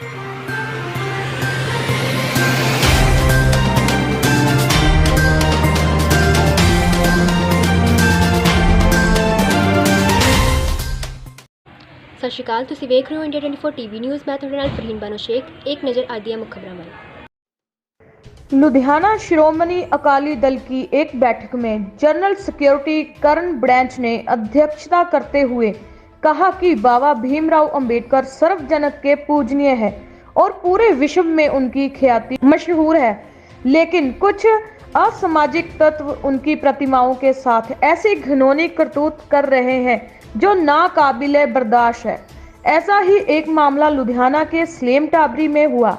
सत श्री अकाल, तुसीं वेख रहे हो इंडिया 24 टीवी न्यूज़। मैं तुहाडे नाल फरहीन बानो शेख। एक नज़र आज ਦੀਆਂ ਮੁੱਖ खबरां ਵੱਲ। लुधियाना श्रोमणी अकाली दल की एक बैठक में जनरल सिक्योरिटी करण ब्रैंच ने अध्यक्षता करते हुए कहा कि बाबा भीमराव अंबेडकर सर्वजनक के पूजनीय है और पूरे विश्व में उनकी ख्याति मशहूर है, लेकिन कुछ असामाजिक तत्व उनकी प्रतिमाओं के साथ ऐसी घिनौनी करतूत कर रहे हैं जो नाकाबिले बर्दाश्त है। ऐसा ही एक मामला लुधियाना के स्लेम टाबरी में हुआ,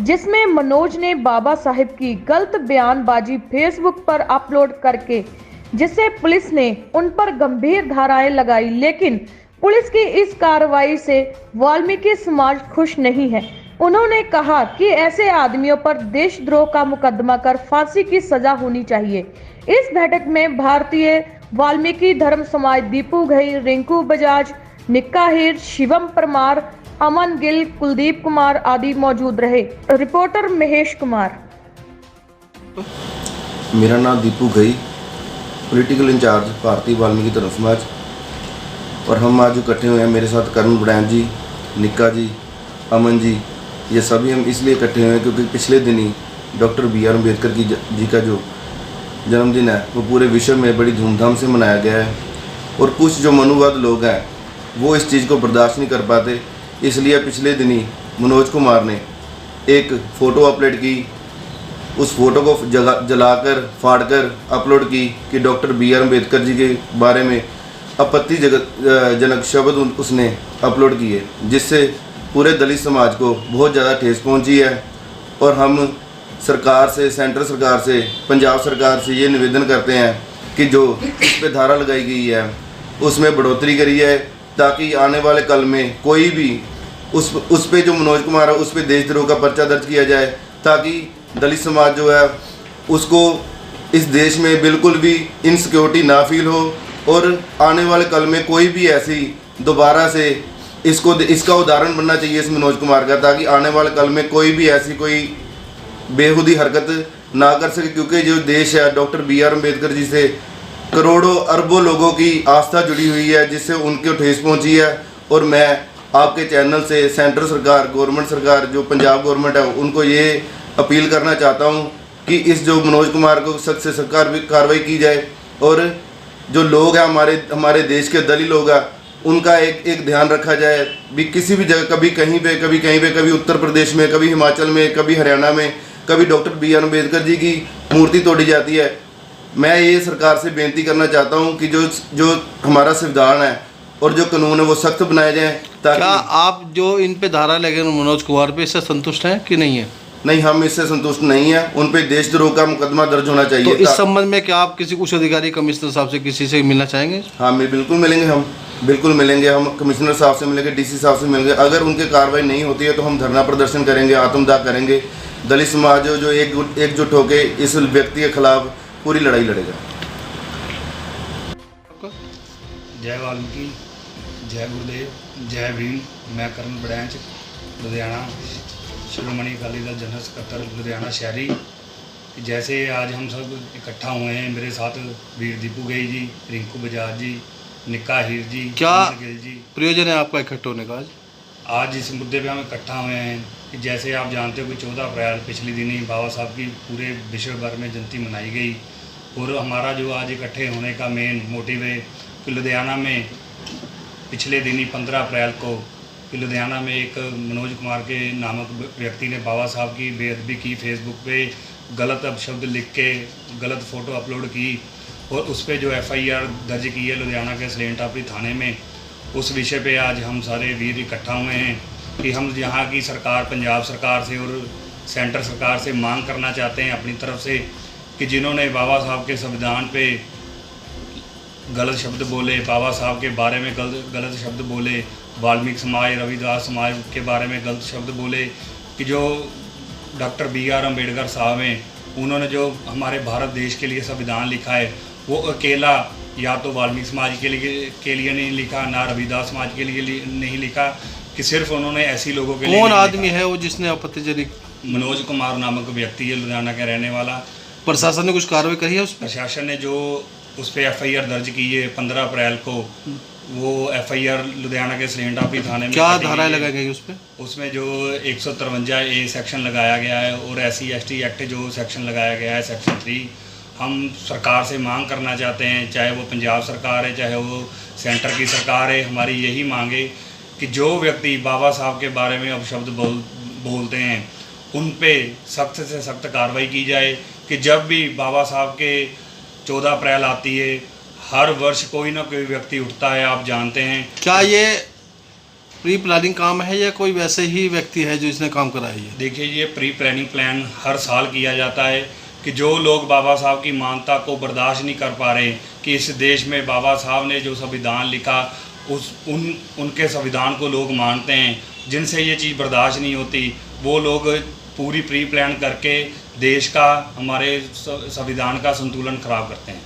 जिसमें मनोज ने बाबा साहिब की गलत बयानबाजी फेसबुक पर अपलोड करके जिससे पुलिस ने उन पर गंभीर धाराएं लगाई, लेकिन पुलिस की इस कार्रवाई से वाल्मीकि समाज खुश नहीं है। उन्होंने कहा कि ऐसे आदमियों पर देशद्रोह का मुकदमा कर फांसी की सजा होनी चाहिए। इस बैठक में भारतीय वाल्मीकि धर्म समाज दीपू घई, रिंकू बजाज, निक्का हीर, शिवम परमार, अमन गिल, कुलदीप कुमार आदि मौजूद रहे। रिपोर्टर महेश कुमार। मेरा नाम दीपू घई, पॉलिटिकल इंचार्ज भारतीय वाल्मीकि धर्म समाज। और हम आज इकट्ठे हुए हैं, मेरे साथ करण ब्रैंच जी, निक्का जी, अमन जी, ये सभी हम इसलिए इकट्ठे हुए हैं क्योंकि पिछले दिन ही डॉक्टर B.R. अम्बेडकर जी का जो जन्मदिन है वो पूरे विश्व में बड़ी धूमधाम से मनाया गया है। और कुछ जो मनुवाद लोग हैं वो इस चीज़ को बर्दाश्त नहीं कर पाते, इसलिए पिछले दिन ही मनोज कुमार ने एक फ़ोटो अपलोड की। उस फोटो को जलाकर फाड़कर अपलोड की कि डॉक्टर B.R. अम्बेडकर जी के बारे में आपत्तिजनक शब्द उसने अपलोड किए, जिससे पूरे दलित समाज को बहुत ज़्यादा ठेस पहुंची है। और हम सरकार से, सेंट्रल सरकार से, पंजाब सरकार से ये निवेदन करते हैं कि जो इस पे धारा लगाई गई है उसमें बढ़ोतरी करी है, ताकि आने वाले कल में कोई भी उस पे जो मनोज कुमार है उस पे देशद्रोह का पर्चा दर्ज किया जाए, ताकि दलित समाज जो है उसको इस देश में बिल्कुल भी इनसिक्योरिटी ना फील हो। और आने वाले कल में कोई भी ऐसी दोबारा से इसका उदाहरण बनना चाहिए इस मनोज कुमार का, ताकि आने वाले कल में कोई भी ऐसी कोई बेहुदी हरकत ना कर सके। क्योंकि जो देश है डॉक्टर B.R. अम्बेडकर जी से करोड़ों अरबों लोगों की आस्था जुड़ी हुई है, जिससे उनको ठेस पहुंची है। और मैं आपके चैनल से सेंट्रल सरकार, गवर्नमेंट सरकार, जो पंजाब गवर्नमेंट है, उनको ये अपील करना चाहता हूं कि इस जो मनोज कुमार को सख्त से सख्त कार्रवाई की जाए। और जो लोग हैं हमारे देश के दलित लोग हैं, उनका एक ध्यान रखा जाए भी। किसी भी जगह कभी कहीं पे, कभी उत्तर प्रदेश में, कभी हिमाचल में, कभी हरियाणा में, कभी डॉक्टर B.R. अम्बेडकर जी की मूर्ति तोड़ी जाती है। मैं ये सरकार से बेनती करना चाहता हूँ कि जो हमारा संविधान है और जो कानून है वो सख्त बनाए जाएँ। क्या आप जो इन पे धारा लगे मनोज कुमार पे, इससे संतुष्ट हैं कि नहीं है? नहीं, हम इससे संतुष्ट नहीं है। उन पे देशद्रोह का मुकदमा दर्ज होना चाहिए। तो इस संबंध में क्या आप किसी उच्च अधिकारी, कमिश्नर साहब से, किसी से मिलना चाहेंगे? हाँ, बिल्कुल मिलेंगे। हम बिल्कुल मिलेंगे। हम कमिश्नर साहब से मिलेंगे, DC साहब से मिलेंगे। अगर उनकी कार्रवाई नहीं होती है तो हम धरना प्रदर्शन करेंगे, आत्मदाह करेंगे। दलित समाज जो एकजुट होकर इस व्यक्ति के खिलाफ पूरी लड़ाई लड़ेगा। जय वाल्मीकि, जय गुरुदेव, जय भीम। मैं करण ब्रैंच, लुधियाना श्रोमणी अकाली दल जनरल सेक्रेटरी लुधियाना शहरी। जैसे आज हम सब इकट्ठा हुए हैं, मेरे साथ वीर दीपू घई जी, रिंकू बजाज जी, निक्का हीर जी, क्या गिल जी। प्रयोजन है आपका इकट्ठा होने का? आज इस मुद्दे पे हम इकट्ठा हुए हैं कि जैसे आप जानते हो कि 14 अप्रैल पिछले दिन ही बाबा साहब की पूरे विश्व भर में जयंती मनाई गई। और हमारा जो आज इकट्ठे होने का मेन मोटिव है कि लुधियाना में पिछले दिन ही 15 अप्रैल को कि लुधियाना में एक मनोज कुमार के नामक व्यक्ति ने बाबा साहब की बेअदबी की, फेसबुक पे गलत अपशब्द लिख के गलत फ़ोटो अपलोड की और उस पर जो FIR दर्ज की है लुधियाना के स्लेम टाबरी थाने में। उस विषय पे आज हम सारे वीर इकट्ठा हुए हैं कि हम यहाँ की सरकार, पंजाब सरकार से और सेंटर सरकार से मांग करना चाहते हैं अपनी तरफ से कि जिन्होंने बाबा साहब के संविधान पे गलत शब्द बोले, बाबा साहब के बारे में गलत शब्द बोले, वाल्मीकि समाज, रविदास समाज के बारे में गलत शब्द बोले, कि जो डॉक्टर B.R. अम्बेडकर साहब हैं, उन्होंने जो हमारे भारत देश के लिए संविधान लिखा है वो अकेला या तो वाल्मीकि समाज के लिए नहीं लिखा, ना रविदास समाज के लिए नहीं लिखा, कि सिर्फ उन्होंने ऐसी लोगों के लिए कौन नहीं आदमी लिखा। है वो जिसने आपत्तिजनक? मनोज कुमार नामक व्यक्ति है, लुधियाना का रहने वाला। प्रशासन ने कुछ कार्रवाई करी है उस पर? प्रशासन ने जो उस पर FIR दर्ज की है 15 अप्रैल को, वो FIR लुधियाना के सलेंडापी थाने में क्या कटी धाराएं गई है। लगाई गई उस पर? उसमें जो 153A सेक्शन लगाया गया है और SC/ST एक्ट जो सेक्शन लगाया गया है सेक्शन 3, हम सरकार से मांग करना चाहते हैं, चाहे वो पंजाब सरकार है चाहे वो सेंटर की सरकार है, हमारी यही मांग है कि जो व्यक्ति बाबा साहब के बारे में अपशब्द बोलते हैं उन पे सख्त से सख्त कार्रवाई की जाए। कि जब भी बाबा साहब के 14 अप्रैल आती है, हर वर्ष कोई ना कोई व्यक्ति उठता है, आप जानते हैं। क्या ये प्री प्लानिंग काम है या कोई वैसे ही व्यक्ति है जो इसने काम कराई है? देखिए, ये प्री प्लानिंग प्लान हर साल किया जाता है कि जो लोग बाबा साहब की मानता को बर्दाश्त नहीं कर पा रहे कि इस देश में बाबा साहब ने जो संविधान लिखा उनके संविधान को लोग मानते हैं, जिनसे ये चीज़ बर्दाश्त नहीं होती, वो लोग पूरी प्री प्लान करके देश का, हमारे संविधान का संतुलन खराब करते हैं।